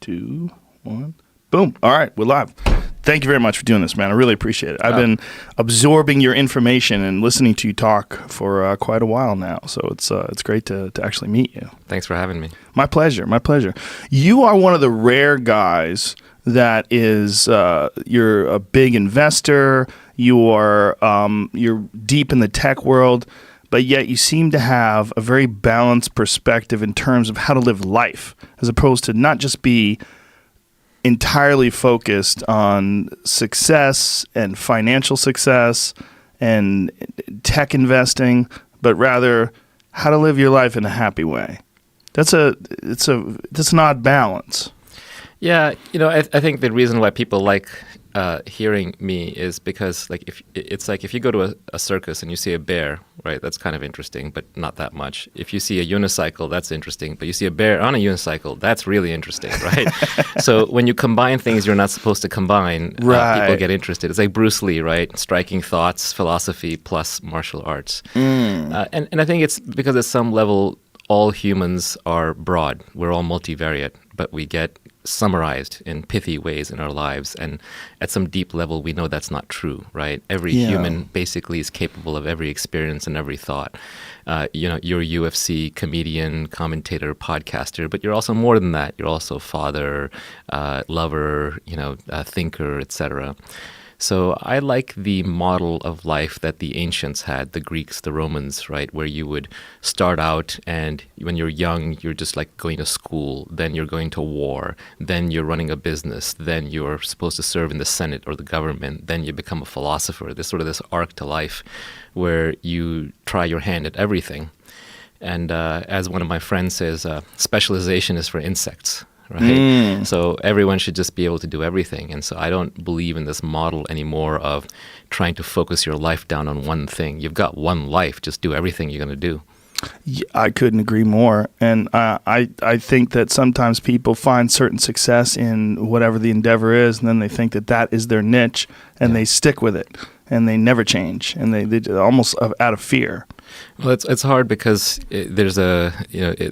2, 1. Boom. All right, we're live. Thank you very much for doing this, man. I really appreciate it. I've been absorbing your information and listening to you talk for quite a while now, so it's great to actually meet you. Thanks for having me. My pleasure. My pleasure. You are one of the rare guys that is you're a big investor. You're deep in the tech world, but yet you seem to have a very balanced perspective in terms of how to live life, as opposed to not just be entirely focused on success and financial success and tech investing, but rather how to live your life in a happy way. That's an odd balance. Yeah, I think the reason why people like hearing me is because if you go to a circus and you see a bear, right? That's kind of interesting, but not that much. If you see a unicycle, that's interesting, but you see a bear on a unicycle, that's really interesting, right? So when you combine things you're not supposed to combine, people get interested. It's like Bruce Lee, right? Striking thoughts, philosophy plus martial arts. And I think it's because at some level all humans are broad. We're all multivariate, but we get summarized in pithy ways in our lives, and at some deep level we know that's not true, right? Every human basically is capable of every experience and every thought. You're a UFC comedian, commentator, podcaster, but you're also more than that. You're also father, lover, thinker, etc. So I like the model of life that the ancients had, the Greeks, the Romans, right, where you would start out and when you're young, you're just like going to school, then you're going to war, then you're running a business, then you're supposed to serve in the Senate or the government, then you become a philosopher. There's sort of this arc to life where you try your hand at everything. And as one of my friends says, specialization is for insects. Right? So everyone should just be able to do everything. And so I don't believe in this model anymore of trying to focus your life down on one thing. You've got one life. Just do everything you're going to do. Yeah, I couldn't agree more. And I think that sometimes people find certain success in whatever the endeavor is, and then they think that is their niche, and they stick with it, and they never change, and they almost out of fear. Well, it's hard because there's the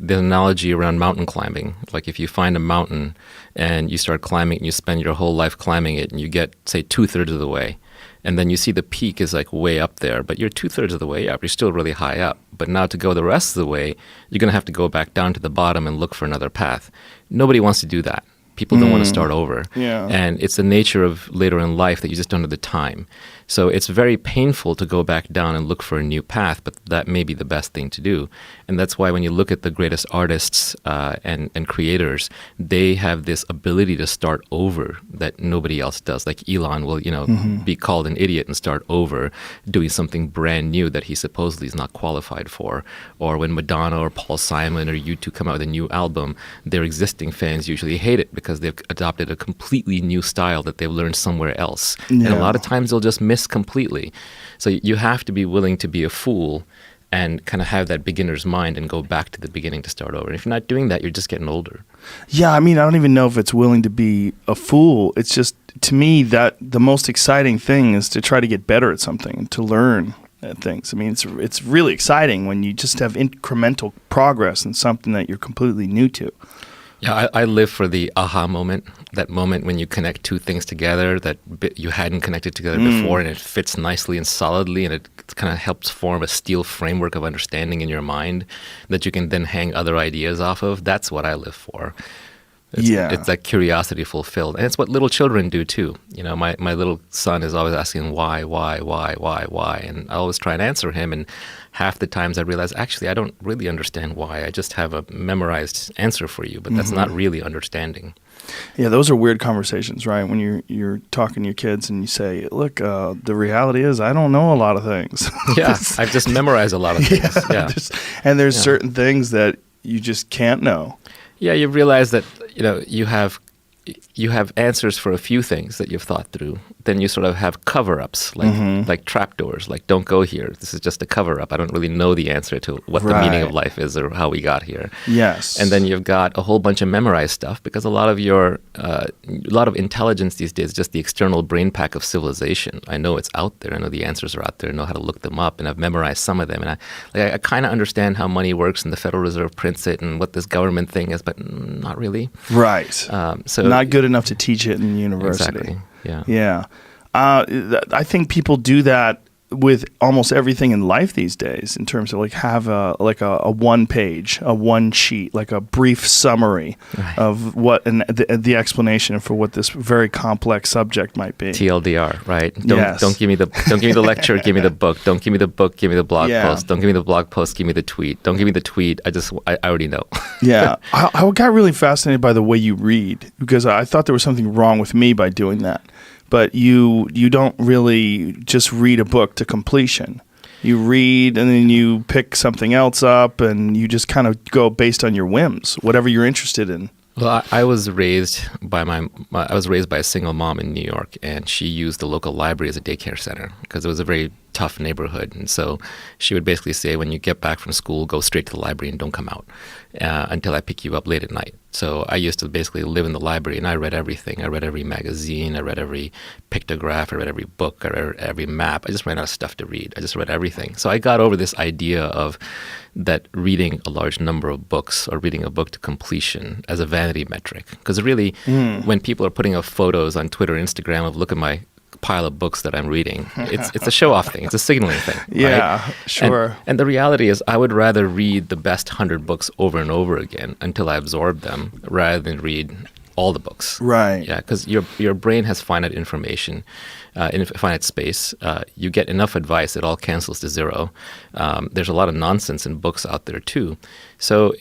analogy around mountain climbing. Like if you find a mountain and you start climbing and you spend your whole life climbing it and you get, say, 2/3 of the way, and then you see the peak is like way up there, but you're 2/3 of the way up. You're still really high up. But now to go the rest of the way, you're going to have to go back down to the bottom and look for another path. Nobody wants to do that. People don't want to start over. Yeah. And it's the nature of later in life that you just don't have the time. So it's very painful to go back down and look for a new path, but that may be the best thing to do. And that's why when you look at the greatest artists and creators, they have this ability to start over that nobody else does. Like Elon will, be called an idiot and start over doing something brand new that he supposedly is not qualified for. Or when Madonna or Paul Simon or U2 come out with a new album, their existing fans usually hate it because they've adopted a completely new style that they've learned somewhere else. Yeah. And a lot of times they'll just miss completely. So you have to be willing to be a fool and kind of have that beginner's mind and go back to the beginning to start over. And if you're not doing that, you're just getting older. Yeah, I mean, I don't even know if it's willing to be a fool. It's just, to me, that the most exciting thing is to try to get better at something, to learn things. I mean, it's really exciting when you just have incremental progress in something that you're completely new to. Yeah, I live for the aha moment, that moment when you connect two things together that you hadn't connected together before, and it fits nicely and solidly, and it kind of helps form a steel framework of understanding in your mind that you can then hang other ideas off of. That's what I live for. It's that curiosity fulfilled. And it's what little children do too. My little son is always asking why? And I always try and answer him. And half the times I realize, actually, I don't really understand why. I just have a memorized answer for you, but that's not really understanding. Yeah, those are weird conversations, right? When you're talking to your kids and you say, look, the reality is I don't know a lot of things. Yeah, I've just memorized a lot of things. Yeah. And there's certain things that you just can't know. Yeah, you realize that you have you have answers for a few things that you've thought through. Then you sort of have cover-ups, like trapdoors, like don't go here. This is just a cover-up. I don't really know the answer to what the meaning of life is or how we got here. Yes. And then you've got a whole bunch of memorized stuff because a lot of intelligence these days is just the external brain pack of civilization. I know it's out there. I know the answers are out there. I know how to look them up, and I've memorized some of them. And I kind of understand how money works and the Federal Reserve prints it and what this government thing is, but not really. Right. So not good enough to teach it in university. Exactly. Yeah. Yeah. I think people do that with almost everything in life these days in terms of like have a one page, a one sheet, like a brief summary of what the explanation for what this very complex subject might be. TLDR, right? Yes. Don't give me the lecture, give me the book. Don't give me the book, give me the blog post. Don't give me the blog post, give me the tweet. Don't give me the tweet. I already know. Yeah. I got really fascinated by the way you read because I thought there was something wrong with me by doing that. But you don't really just read a book to completion. You read and then you pick something else up and you just kind of go based on your whims, whatever you're interested in. Well, I was raised by a single mom in New York, and she used the local library as a daycare center because it was a very tough neighborhood. And so she would basically say, when you get back from school, go straight to the library and don't come out until I pick you up late at night. So I used to basically live in the library, and I read everything. I read every magazine. I read every pictograph. I read every book. I read every map. I just ran out of stuff to read. I just read everything. So I got over this idea of that reading a large number of books or reading a book to completion as a vanity metric. Because really, when people are putting up photos on Twitter or Instagram of look at my pile of books that I'm reading, it's a show-off thing. It's a signaling thing. Yeah, right? sure. And the reality is I would rather read the best 100 books over and over again until I absorb them rather than read all the books. Right. Yeah, because your brain has finite information, in finite space. You get enough advice, it all cancels to zero. There's a lot of nonsense in books out there too. So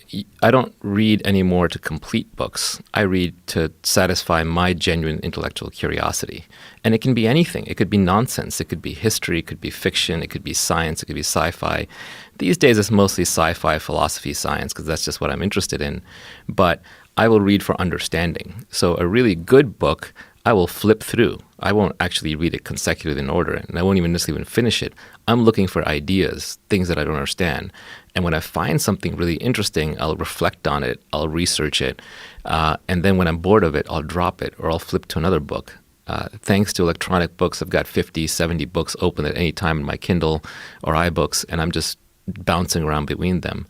I don't read anymore to complete books. I read to satisfy my genuine intellectual curiosity. And it can be anything. It could be nonsense. It could be history. It could be fiction. It could be science. It could be sci-fi. These days it's mostly sci-fi, philosophy, science, because that's just what I'm interested in. But I will read for understanding. So a really good book, I will flip through. I won't actually read it consecutively in order, and I won't even necessarily finish it. I'm looking for ideas, things that I don't understand. And when I find something really interesting, I'll reflect on it, I'll research it, and then when I'm bored of it, I'll drop it, or I'll flip to another book. Thanks to electronic books, I've got 50, 70 books open at any time in my Kindle or iBooks, and I'm just bouncing around between them.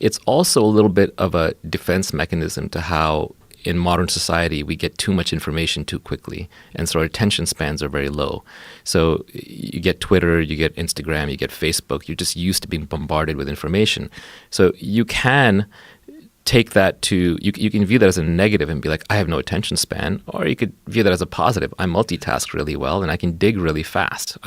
It's also a little bit of a defense mechanism to how in modern society we get too much information too quickly, and so our attention spans are very low. So you get Twitter, you get Instagram, you get Facebook, you're just used to being bombarded with information. So you can take that to, you can view that as a negative and be like, I have no attention span, or you could view that as a positive. I multitask really well and I can dig really fast.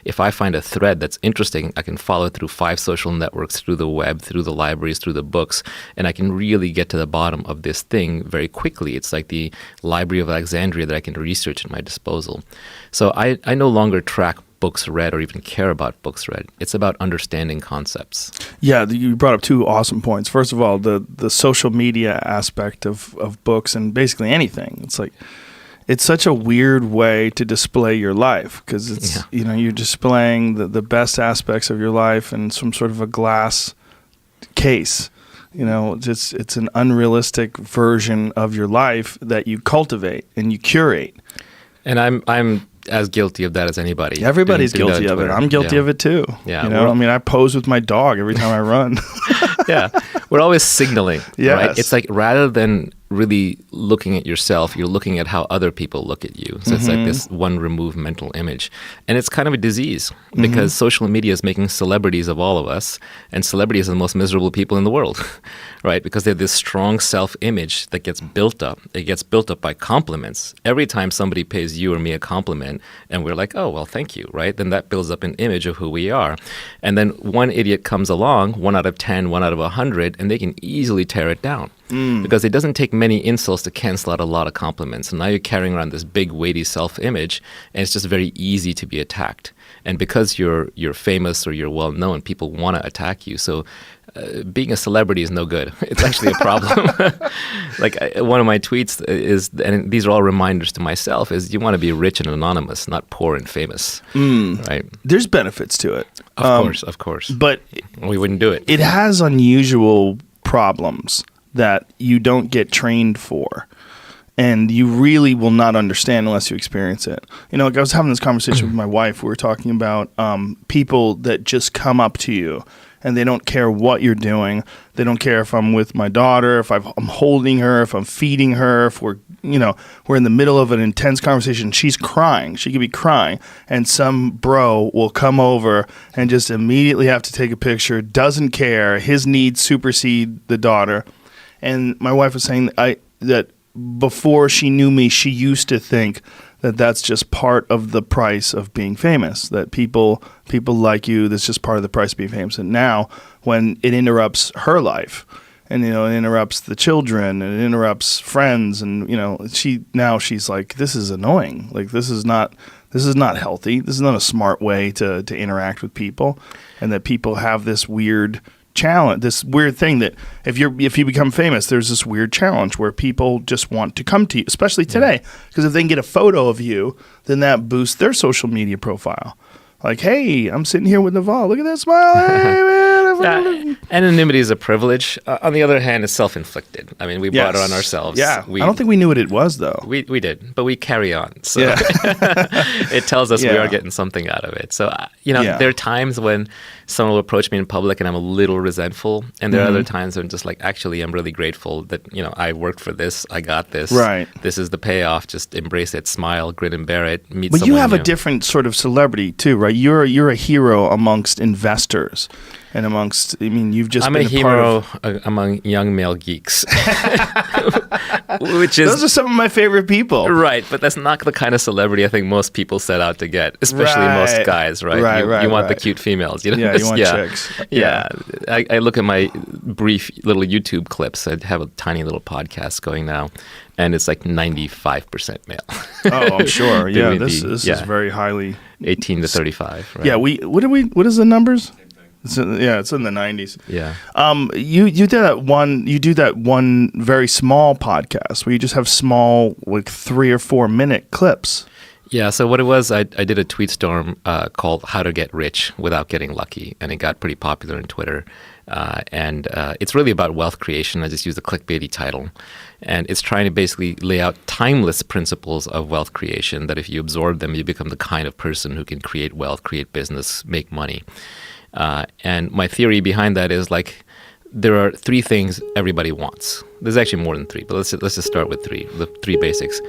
If I find a thread that's interesting, I can follow it through 5 social networks, through the web, through the libraries, through the books, and I can really get to the bottom of this thing very quickly. It's like the Library of Alexandria that I can research at my disposal. So I no longer track books read or even care about books read. It's about understanding concepts. Yeah, you brought up 2 awesome points. First of all, the social media aspect of books and basically anything. It's like it's such a weird way to display your life because it's you're displaying the best aspects of your life in some sort of a glass case. It's an unrealistic version of your life that you cultivate and you curate. And I'm as guilty of that as anybody. Everybody's guilty of it. I'm guilty of it too. Yeah. I pose with my dog every time I run. Yeah. We're always signaling. Yes. Right? It's like rather than really looking at yourself, you're looking at how other people look at you. So it's like this one removed mental image. And it's kind of a disease because social media is making celebrities of all of us, and celebrities are the most miserable people in the world, right? Because they have this strong self-image that gets built up. It gets built up by compliments. Every time somebody pays you or me a compliment and we're like, oh, well, thank you, right? Then that builds up an image of who we are. And then one idiot comes along, 1 out of 10, 1 out of 100, and they can easily tear it down. Because it doesn't take many insults to cancel out a lot of compliments. And now you're carrying around this big, weighty self-image, and it's just very easy to be attacked. And because you're famous or you're well-known, people want to attack you. So being a celebrity is no good. It's actually a problem. Like one of my tweets is, and these are all reminders to myself, is you want to be rich and anonymous, not poor and famous. Right? There's benefits to it. Of course. But we wouldn't do it. It has unusual problems that you don't get trained for. And you really will not understand unless you experience it. You know, like I was having this conversation with my wife. We were talking about people that just come up to you and they don't care what you're doing. They don't care if I'm with my daughter, if I'm holding her, if I'm feeding her, if we're in the middle of an intense conversation. She's crying. She could be crying. And some bro will come over and just immediately have to take a picture, doesn't care. His needs supersede the daughter. And my wife was saying that before she knew me, she used to think that that's just part of the price of being famous, that people like you, that's just part of the price of being famous. And now when it interrupts her life and, it interrupts the children and it interrupts friends and, she's like, this is annoying. Like, this is not healthy. This is not a smart way to interact with people, and that people have this weird challenge, this weird thing that if you become famous, there's this weird challenge where people just want to come to you, especially today, because if they can get a photo of you, then that boosts their social media profile. Like, hey, I'm sitting here with Naval. Look at that smile. Hey, man. Anonymity is a privilege. On the other hand, it's self-inflicted. I mean, we brought it on ourselves. Yeah, I don't think we knew what it was, though. We did, but we carry on. So it tells us we are getting something out of it. So, there are times when someone will approach me in public and I'm a little resentful. And there are other times when I'm just like, actually, I'm really grateful that, I worked for this. I got this. Right. This is the payoff. Just embrace it, smile, grin and bear it, meet But someone you have new. a different sort of celebrity, too, right? You're a hero amongst investors and amongst, you've just I'm been a hero among young male geeks. Which is, those are some of my favorite people. Right, but that's not the kind of celebrity I think most people set out to get, especially most guys, right? You want the cute females. Yeah, you want chicks. Yeah. I look at my brief little YouTube clips. I have a tiny little podcast going now, and it's like 95% male. Oh, I'm sure. Yeah, this is very highly 18 to 35. Right? Yeah, what is the numbers? It's in the 90s. Yeah. You do that one very small podcast where you just have small, like 3 or 4 minute clips. Yeah, so what it was, I did a tweet storm called How to Get Rich Without Getting Lucky, and it got pretty popular on Twitter. And it's really about wealth creation. I just used the clickbaity title. And it's trying to basically lay out timeless principles of wealth creation, that if you absorb them, you become the kind of person who can create wealth, create business, make money. And my theory behind that is like there are 3 things everybody wants. There's actually more than 3, but let's just start with 3. The 3 basics: